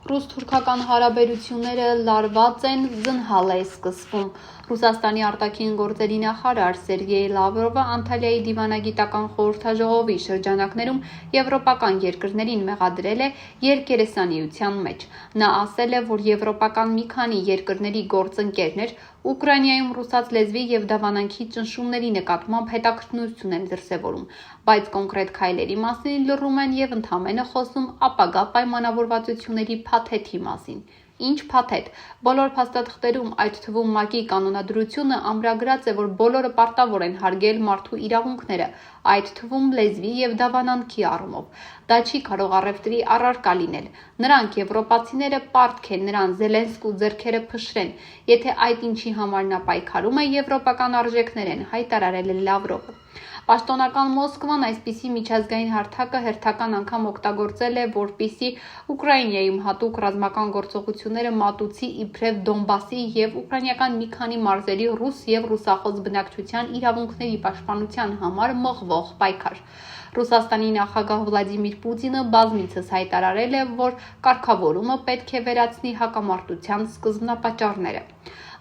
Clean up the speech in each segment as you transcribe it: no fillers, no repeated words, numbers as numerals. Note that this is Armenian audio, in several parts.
Ռուս-թուրքական հարաբերությունները լարված են, զնհալ է սկսվում։ Ռուսաստանի արտաքին գործերի նախարար Սերգեյ Լավրովը Անտալիայի դիվանագիտական խորհրդաժողովի շրջանակներում եվրոպական երկրներին մեղադրել է երկերեսանիության մեջ։ Նա ասել է, որ եվրոպական մի քանի երկրների գործընկերներ Ուկրաինայում ռուսաց լեզվի եւ դավանանքի ճնշումների նկատմամբ հետաքրքրություն են դրսեւորում, բայց կոնկրետ քայլերի մասին լռում են եւ ընդամենը խոսում ապագա պայմանավորվածությունների փաթեթի մասին։ Ինչ փաթեթ։ Բոլոր փաստաթղթերում, այդ թվում ՄԱԿ-ի կանոնադրությունը ամրագրած է, որ բոլորը պարտավոր են հարգել մարդու իրավունքները, այդ թվում լեզվի եւ դավանանքի առումով։ Դա չի կարող առևտրի առարկա լինել։ Նրանք եվրոպացիները պարտք է նրան Զելենսկու ձեռքերը փշրեն, եթե այդ ինչի համար նա պայքարում է եվրոպական արժեքներ են, հայտարարել է Լավրովը։ Պաշտոնական Մոսկվան այսպիսի միջազգային հարթակը հերթական անգամ օգտագործել է, որպեսզի Ուկրաինայում հատուկ ռազմական գործողությունները մատուցի իբրև Դոնբասի եւ ուկրաինական մի քանի մարզերի ռուս եւ ռուսախոս բնակչության իրավունքների պաշտպանության համար մղվող պայքար։ Ռուսաստանի նախագահ Վլադիմիր Պուտինը բազմիցս հայտարարել է, որ կարգավորումը պետք է վերացնի հակամարտության սկզբնապատճառները։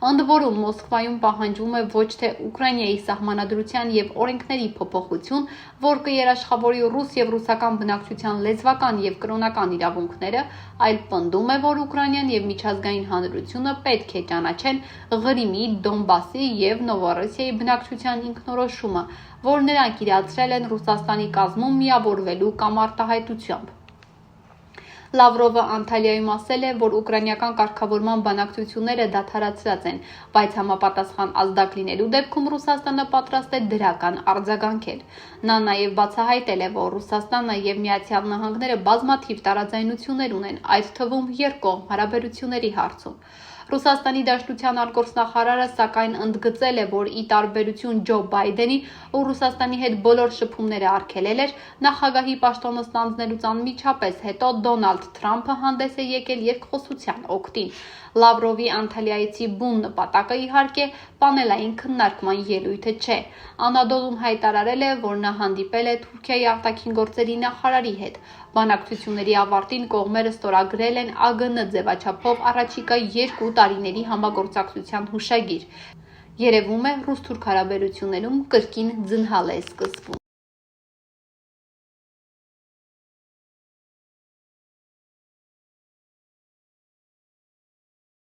Ընդ որում Մոսկվայում պահանջվում է ոչ թե Ուկրաինայի սահմանադրության եւ օրենքների փոփոխություն, որ կերաշխավորի ռուս եւ ռուսական բնակչության լեզվական եւ կրոնական իրավունքները, այլ պնդում է, որ Ուկրաինան եւ միջազգային հանրությունը պետք է ճանաչեն Ղրիմի, Դոնբասի եւ Նովոռոսիայի բնակչության ինքնորոշումը, որ նրանք իրացրել են Ռուսաստանի կազմում միավորվելու կամ արտահայտությամբ։ Լավրովը Անտալիայում ասել է, որ ուկրաինական կարգավորման բանակցությունները դադարեցրած են, բայց համապատասխան ազդակ լինելու դեպքում Ռուսաստանը պատրաստ է դրական արձագանքել։ Նա նաև բացահայտել է, որ Ռուսաստանը եւ Միացյալ Նահանգները բազմաթիվ տարաձայնություններ ունեն, այդ թվում երկկողմ հարաբերությունների հարցում։ Ռուսաստանի Դաշնության արտգործնախարարը սակայն ընդգծել է, որ ի տարբերություն Ջո Բայդենի, ով Ռուսաստանի հետ բոլոր շփումները արգելել էր, նախագահի պաշտոնը ստանձնելուց անմիջապես հետո Դոնալդ Թրամփը հանդես է եկել երկխոսության օգտին։ Լավրովի Անտալիայցի բուն նպատակը իհարկե պանելային քննարկման ելույթը չէ։ Անադոլուն հայտարարել է, որ նա հանդիպել է Թուրքիայի արտաքին գործերի նախարարի հետ։ Բանակցությունների ավարտին կողմերը ստորագրել են ԱԳՆ ձևաչափով առաջիկա 2 տարիների համագործակցության հուշագիր։ Երևում է ռուս-թուրք հարաբերություններում կրկին զնհալ է սկսվում։